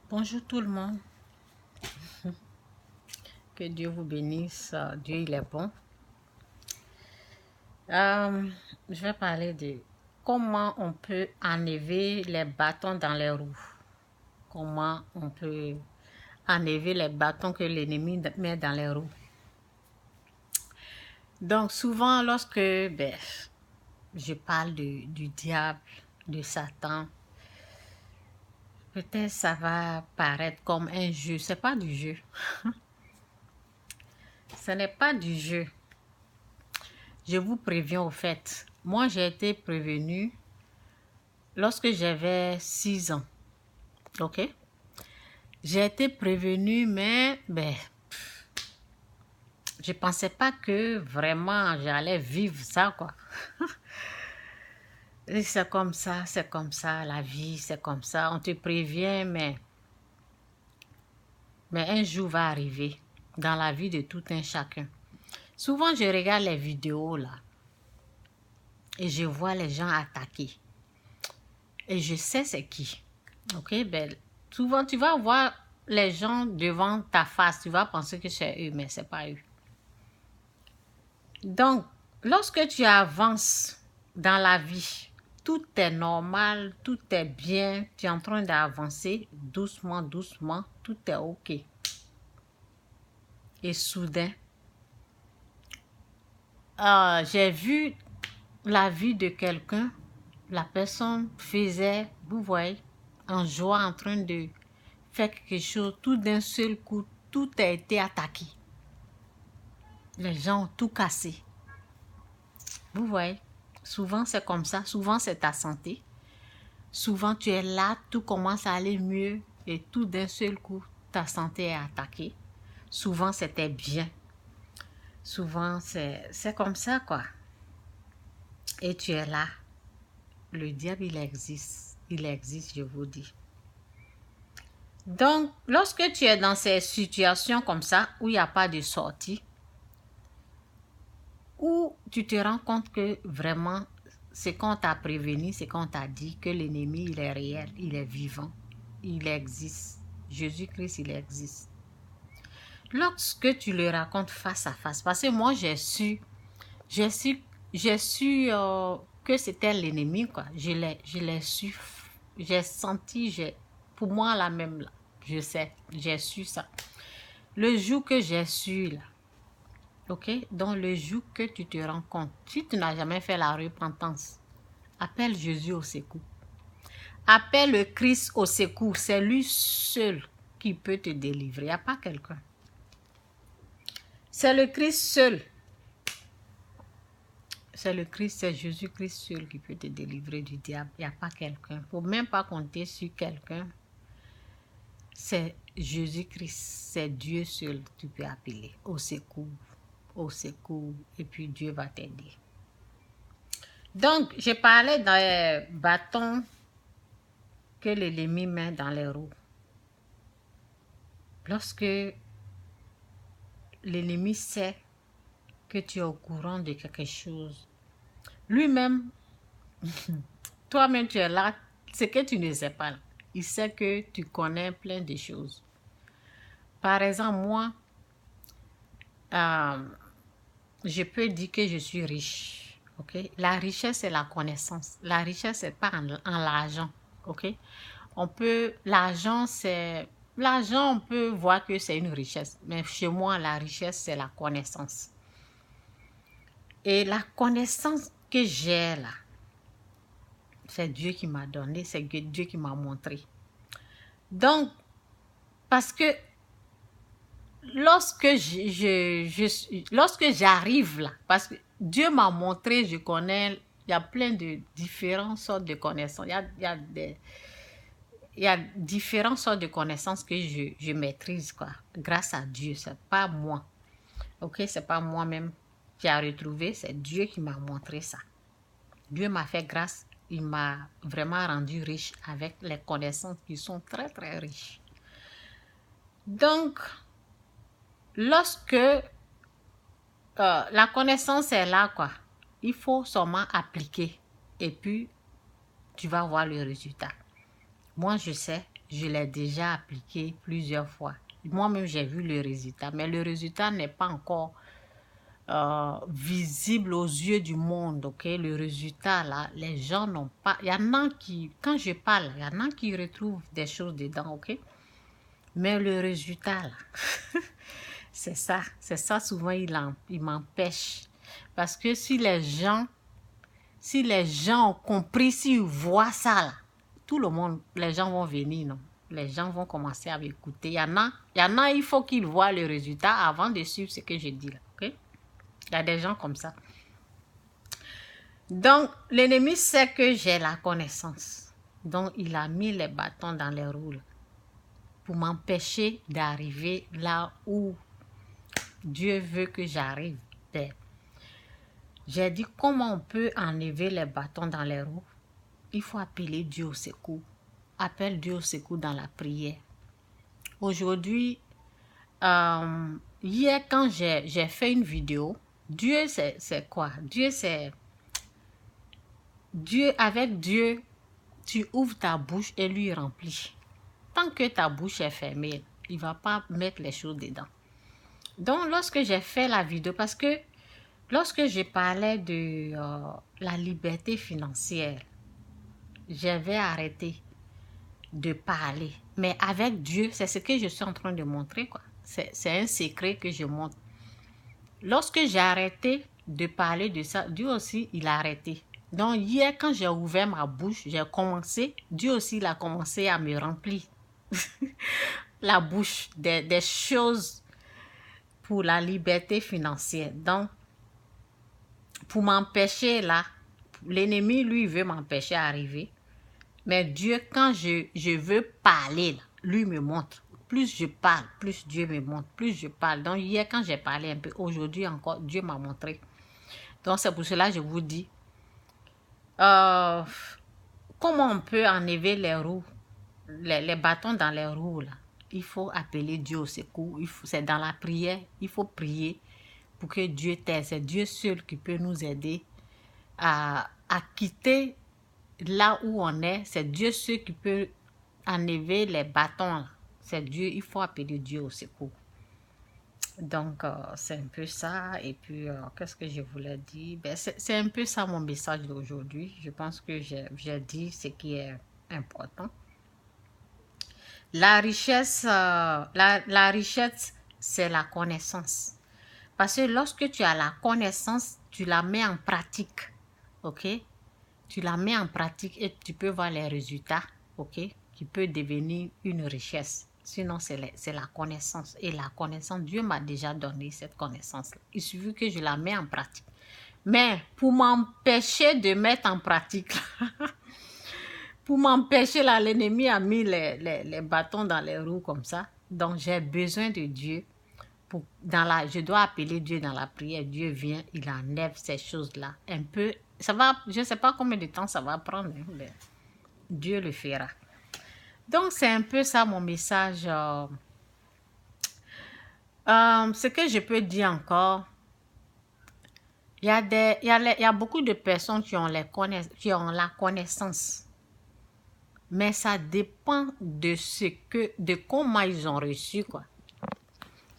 Bonjour tout le monde, que Dieu vous bénisse, Dieu il est bon. Je vais parler de comment on peut enlever les bâtons dans les roues. Comment on peut enlever les bâtons que l'ennemi met dans les roues. Donc souvent lorsque je parle du diable, de Satan, peut-être ça va paraître comme un jeu. C'est pas du jeu. Ce n'est pas du jeu. Je vous préviens au fait. Moi, j'ai été prévenue lorsque j'avais 6 ans. Ok? J'ai été prévenue, mais je pensais pas que vraiment j'allais vivre ça, quoi. Et c'est comme ça, la vie, c'est comme ça. On te prévient, mais un jour va arriver dans la vie de tout un chacun. Souvent, je regarde les vidéos là et je vois les gens attaquer. Et je sais c'est qui. Ok, souvent tu vas voir les gens devant ta face, tu vas penser que c'est eux, mais c'est pas eux. Donc, lorsque tu avances dans la vie, tout est normal, tout est bien, tu es en train d'avancer doucement, doucement, tout est ok. Et soudain, j'ai vu la vie de quelqu'un, la personne faisait, vous voyez, en joie, en train de faire quelque chose, tout d'un seul coup, tout a été attaqué. Les gens ont tout cassé. Vous voyez, souvent c'est comme ça, souvent c'est ta santé. Souvent tu es là, tout commence à aller mieux et tout d'un seul coup, ta santé est attaquée. Souvent c'était bien. Souvent c'est comme ça quoi. Et tu es là. Le diable il existe, je vous dis. Donc, lorsque tu es dans ces situations comme ça, où il n'y a pas de sortie, où tu te rends compte que vraiment, c'est qu'on t'a prévenu, c'est qu'on t'a dit que l'ennemi, il est réel, il est vivant, il existe. Jésus-Christ, il existe. Lorsque tu le racontes face à face, parce que moi, j'ai su que c'était l'ennemi, quoi. Je l'ai su, j'ai senti, pour moi, la même, là, je sais, j'ai su ça. Le jour que j'ai su, là, ok, donc le jour que tu te rends compte, si tu n'as jamais fait la repentance, appelle Jésus au secours. Appelle le Christ au secours. C'est lui seul qui peut te délivrer. Il n'y a pas quelqu'un. C'est le Christ seul. C'est le Christ, c'est Jésus-Christ seul qui peut te délivrer du diable. Il n'y a pas quelqu'un. Il ne faut même pas compter sur quelqu'un. C'est Jésus-Christ, c'est Dieu seul que tu peux appeler au secours. Au secours. Et puis Dieu va t'aider. Donc, je parlais des bâtons que l'ennemi met dans les roues. Lorsque l'ennemi sait que tu es au courant de quelque chose, lui-même, toi-même tu es là, c'est que tu ne sais pas. Il sait que tu connais plein de choses. Par exemple, moi, je peux dire que je suis riche. Okay? La richesse, c'est la connaissance. La richesse, c'est pas en l'argent. Okay? L'argent, on peut voir que c'est une richesse. Mais chez moi, la richesse, c'est la connaissance. Et la connaissance que j'ai là, c'est Dieu qui m'a donné, c'est Dieu qui m'a montré. Donc, parce que lorsque j'arrive là, parce que Dieu m'a montré, je connais, il y a plein de différentes sortes de connaissances. Il y a différentes sortes de connaissances que je maîtrise, quoi, grâce à Dieu. C'est pas moi. Ok, c'est pas moi-même qui a retrouvé, c'est Dieu qui m'a montré ça. Dieu m'a fait grâce, il m'a vraiment rendu riche avec les connaissances qui sont très très riches. Donc, lorsque la connaissance est là, quoi, il faut seulement appliquer et puis tu vas voir le résultat. Moi, je sais, je l'ai déjà appliqué plusieurs fois. Moi-même, j'ai vu le résultat, mais le résultat n'est pas encore visible aux yeux du monde, ok? Le résultat, là, les gens n'ont pas... Il y en a qui, quand je parle, il y en a qui retrouvent des choses dedans, ok? Mais le résultat, là, c'est ça souvent, il m'empêche. Parce que si les gens ont compris, s'ils voient ça, là, tout le monde, les gens vont venir, non? Les gens vont commencer à m'écouter. Il y en a, il faut qu'ils voient le résultat avant de suivre ce que je dis, là, ok? Il y a des gens comme ça. Donc, l'ennemi sait que j'ai la connaissance. Donc, il a mis les bâtons dans les roues pour m'empêcher d'arriver là où Dieu veut que j'arrive. J'ai dit, comment on peut enlever les bâtons dans les roues? Il faut appeler Dieu au secours. Appelle Dieu au secours dans la prière. Aujourd'hui, hier, quand j'ai fait une vidéo, Dieu, c'est quoi? Avec Dieu, tu ouvres ta bouche et lui remplis. Tant que ta bouche est fermée, il ne va pas mettre les choses dedans. Donc, lorsque j'ai fait la vidéo, parce que lorsque je parlais de la liberté financière, j'avais arrêté de parler. Mais avec Dieu, c'est ce que je suis en train de montrer, quoi. C'est un secret que je montre. Lorsque j'ai arrêté de parler de ça, Dieu aussi, il a arrêté. Donc, hier, quand j'ai ouvert ma bouche, j'ai commencé, Dieu aussi, il a commencé à me remplir la bouche des choses pour la liberté financière. Donc, pour m'empêcher là, l'ennemi, lui, veut m'empêcher d'arriver. Mais Dieu, quand je veux parler, là, lui me montre. Plus je parle, plus Dieu me montre. Plus je parle. Donc, hier, quand j'ai parlé un peu, aujourd'hui encore, Dieu m'a montré. Donc, c'est pour cela que je vous dis, comment on peut enlever les roues, les bâtons dans les roues, là? Il faut appeler Dieu au secours. C'est dans la prière. Il faut prier pour que Dieu t'aide. C'est Dieu seul qui peut nous aider à quitter là où on est. C'est Dieu seul qui peut enlever les bâtons, là. C'est Dieu. Il faut appeler Dieu au secours. Donc, c'est un peu ça. Et puis, qu'est-ce que je voulais dire? Ben, c'est un peu ça mon message d'aujourd'hui. Je pense que j'ai dit ce qui est important. La richesse, la richesse, c'est la connaissance. Parce que lorsque tu as la connaissance, tu la mets en pratique. OK? Tu la mets en pratique et tu peux voir les résultats. OK? Qui peut devenir une richesse. Sinon, c'est la connaissance. Et la connaissance, Dieu m'a déjà donné cette connaissance. Il suffit que je la mets en pratique. Mais pour m'empêcher de mettre en pratique, pour m'empêcher, là, l'ennemi a mis les bâtons dans les roues comme ça. Donc, j'ai besoin de Dieu. Je dois appeler Dieu dans la prière. Dieu vient, il enlève ces choses-là. Un peu, ça va, je ne sais pas combien de temps ça va prendre, mais Dieu le fera. Donc, c'est un peu ça mon message. Ce que je peux dire encore, il y a beaucoup de personnes qui ont la connaissance. Mais ça dépend de comment ils ont reçu, quoi.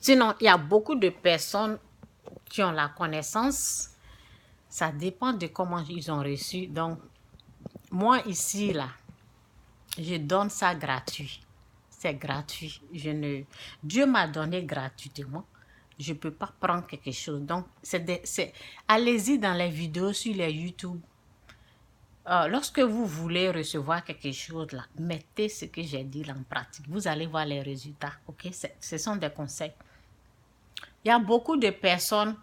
Sinon, il y a beaucoup de personnes qui ont la connaissance. Ça dépend de comment ils ont reçu. Donc, moi ici, là, je donne ça gratuit. C'est gratuit. Dieu m'a donné gratuitement. Je ne peux pas prendre quelque chose. Donc, allez-y dans les vidéos sur les YouTube. Lorsque vous voulez recevoir quelque chose, là, mettez ce que j'ai dit là en pratique. Vous allez voir les résultats. Ok? Ce sont des conseils. Il y a beaucoup de personnes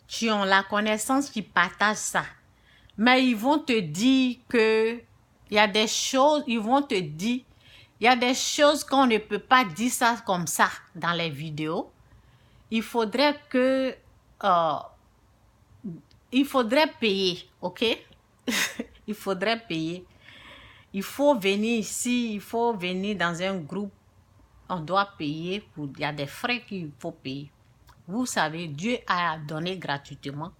qui ont la connaissance, qui partagent ça. Mais ils vont te dire que il y a des choses, ils vont te dire, il y a des choses qu'on ne peut pas dire ça comme ça dans les vidéos. Il faudrait payer, ok? Il faudrait payer. Il faut venir ici, il faut venir dans un groupe. On doit payer, il y a des frais qu'il faut payer. Vous savez, Dieu a donné gratuitement.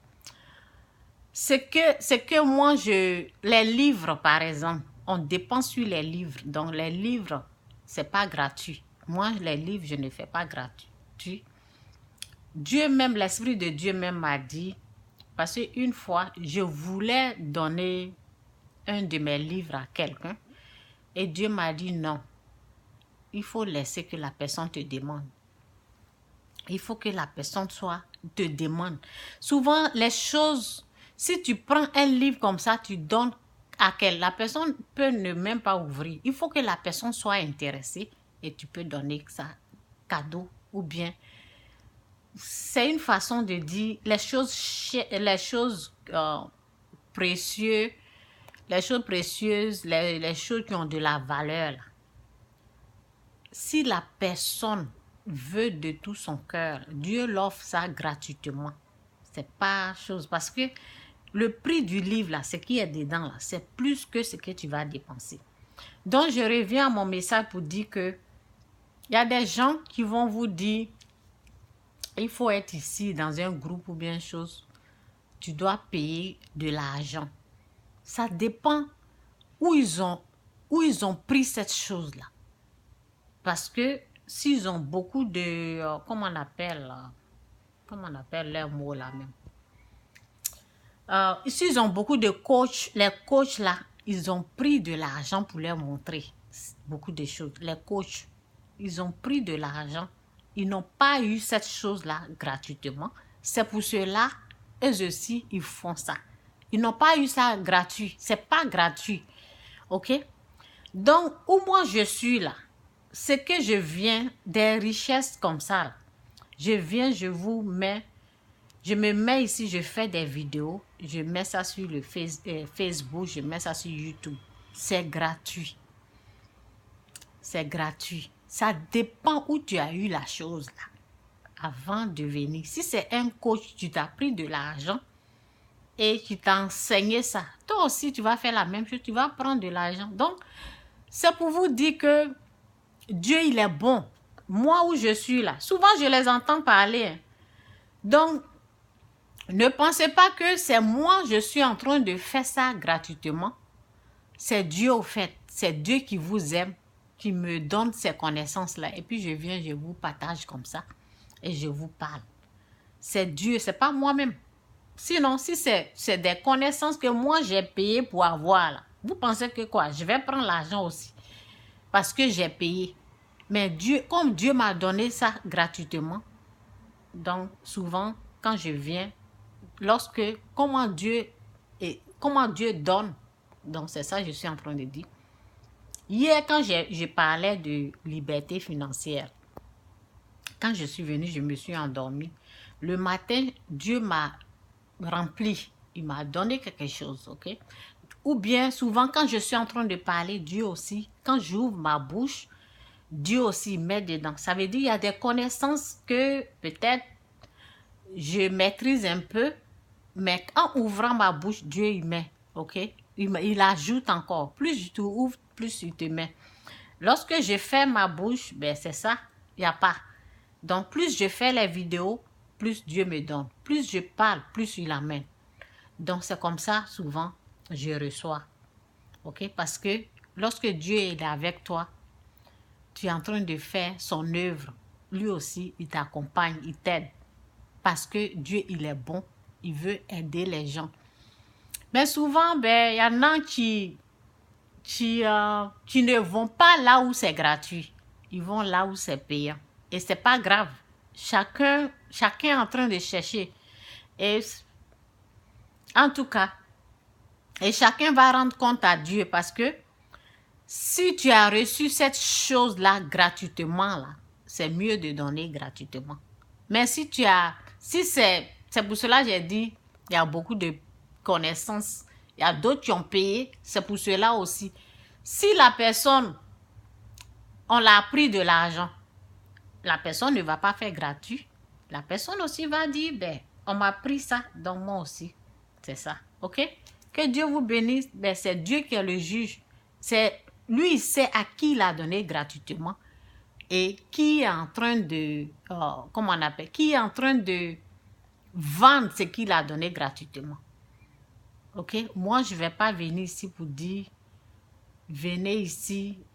C'est que moi, les livres, par exemple, on dépense sur les livres. Donc, les livres, ce n'est pas gratuit. Moi, les livres, je ne fais pas gratuit. Dieu même, l'Esprit de Dieu même m'a dit, parce qu'une fois, je voulais donner un de mes livres à quelqu'un et Dieu m'a dit non. Il faut laisser que la personne te demande. Il faut que la personne te demande. Souvent, les choses, si tu prends un livre comme ça, tu donnes à quelqu'un, la personne peut ne même pas ouvrir. Il faut que la personne soit intéressée et tu peux donner ça cadeau ou bien. C'est une façon de dire les choses précieuses, les choses qui ont de la valeur. Là. Si la personne veut de tout son cœur, Dieu l'offre ça gratuitement. C'est pas chose parce que le prix du livre là, ce qui est dedans là, c'est plus que ce que tu vas dépenser. Donc je reviens à mon message pour dire que il y a des gens qui vont vous dire il faut être ici dans un groupe ou bien chose, tu dois payer de l'argent. Ça dépend où ils ont pris cette chose là. Parce que s'ils ont beaucoup de... comment on appelle leur mot là même? S'ils ont beaucoup de coachs, les coachs là, ils ont pris de l'argent pour leur montrer beaucoup de choses. Les coachs, ils ont pris de l'argent. Ils n'ont pas eu cette chose-là gratuitement. C'est pour cela, eux aussi, ils font ça. Ils n'ont pas eu ça gratuit. C'est pas gratuit. OK? Donc, où moi je suis là, c'est que je viens des richesses comme ça. Je viens, je me mets ici, je fais des vidéos, je mets ça sur le Facebook, je mets ça sur YouTube. C'est gratuit. C'est gratuit. Ça dépend où tu as eu la chose là, avant de venir. Si c'est un coach, tu t'as pris de l'argent et tu t'as enseigné ça. Toi aussi, tu vas faire la même chose, tu vas prendre de l'argent. Donc, c'est pour vous dire que Dieu, il est bon. Moi, où je suis là, souvent, je les entends parler. Donc, ne pensez pas que c'est moi, je suis en train de faire ça gratuitement. C'est Dieu, au fait. C'est Dieu qui vous aime, qui me donne ces connaissances-là. Et puis, je viens, je vous partage comme ça. Et je vous parle. C'est Dieu, c'est pas moi-même. Sinon, si c'est des connaissances que moi, j'ai payé pour avoir, là, vous pensez que quoi? Je vais prendre l'argent aussi. Parce que j'ai payé. Mais Dieu, comme Dieu m'a donné ça gratuitement, donc souvent, quand je viens, comment Dieu donne, donc c'est ça que je suis en train de dire. Hier, quand je parlais de liberté financière, quand je suis venue, je me suis endormie. Le matin, Dieu m'a rempli, il m'a donné quelque chose, ok? Ou bien, souvent, quand je suis en train de parler, Dieu aussi, quand j'ouvre ma bouche, Dieu aussi met dedans. Ça veut dire qu'il y a des connaissanses que peut-être je maîtrise un peu, mais en ouvrant ma bouche, Dieu y met, ok? Il ajoute encore. Plus tu ouvres, plus il te met. Lorsque je fais ma bouche, ben c'est ça, il n'y a pas. Donc, plus je fais les vidéos, plus Dieu me donne. Plus je parle, plus il amène. Donc, c'est comme ça, souvent, je reçois. Ok? Parce que lorsque Dieu est avec toi, tu es en train de faire son œuvre. Lui aussi, il t'accompagne, il t'aide. Parce que Dieu, il est bon. Il veut aider les gens. Mais souvent, ben, il y en a qui ne vont pas là où c'est gratuit. Ils vont là où c'est payant. Et c'est pas grave. Chacun est en train de chercher. Et en tout cas, et chacun va rendre compte à Dieu parce que si tu as reçu cette chose-là gratuitement, là, c'est mieux de donner gratuitement. Mais si c'est pour cela que j'ai dit, il y a beaucoup de connaissances. Il y a d'autres qui ont payé, c'est pour cela aussi. Si la personne, on l'a pris de l'argent, la personne ne va pas faire gratuit. La personne aussi va dire, ben, on m'a pris ça, donc moi aussi. C'est ça, ok? Que Dieu vous bénisse, ben, c'est Dieu qui est le juge. Lui, il sait à qui il a donné gratuitement et qui est en train de, qui est en train de vendre ce qu'il a donné gratuitement. Ok? Moi, je ne vais pas venir ici pour dire venez ici